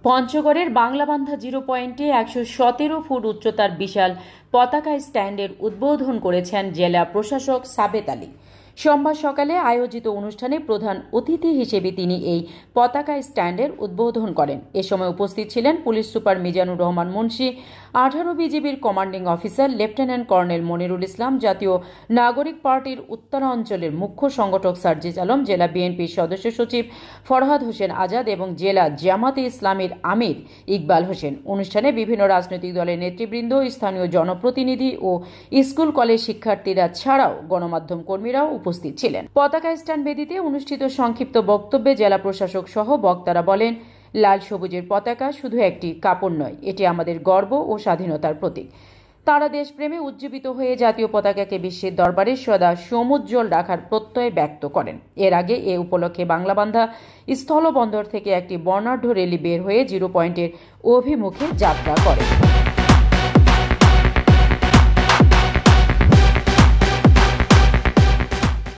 পঞ্চগড়ের বাংলাবান্ধা 0 পয়েন্টে 117 ফুট উচ্চতার বিশাল পতাকা স্ট্যান্ডের উদ্বোধন করেছেন জেলা প্রশাসক সাবেত আলী। সোমবার সকালে আয়োজিত অনুষ্ঠানে প্রধান অতিথি হিসেবে তিনি এই পতাকা স্ট্যান্ডের উদ্বোধন করেন। এ সময় উপস্থিত ছিলেন পুলিশ সুপার মিজানুর রহমান মুন্সি, 18 বিজিবির commanding officer lieutenant colonel Monirul Islam, জাতীয় নাগরিক পার্টির উত্তরাঞ্চলের মুখ্য সংগঠক সার্জিস আলম, জেলা বিএনপির সদস্য সচিব ফরহাদ হোসেন আজাদ এবং জেলা জামাতে ইসলামীর আমির ইকবাল হোসেন। অনুষ্ঠানে বিভিন্ন রাজনৈতিক দলের নেতৃবৃন্দ, স্থানীয় জনপ্রতিনিধি ও স্কুল কলেজ শিক্ষার্থীরা ছাড়াও গণমাধ্যম কর্মীরাও উপস্থিত ছিলেন। পতাকা স্ট্যান্ড বেদিতে অনুষ্ঠিত সংক্ষিপ্ত বক্তব্যে জেলা প্রশাসক সহ বক্তারা বলেন, লাল সবুজের পতাকা শুধু একটি কাপড় নয়, এটি আমাদের গর্ব ও স্বাধীনতার প্রতীক। তারা দেশপ্রেমে উজ্জীবিত হয়ে জাতীয় পতাকাকে বিশ্বের দরবারে সদা সমুজ্জ্বল রাখার প্রত্যয় ব্যক্ত করেন। এর আগে এ উপলক্ষে বাংলাবান্ধা স্থলবন্দর থেকে একটি বর্ণাঢ্য র্যালি বের হয়ে 0 পয়েন্টের অভিমুখে যাত্রা করে।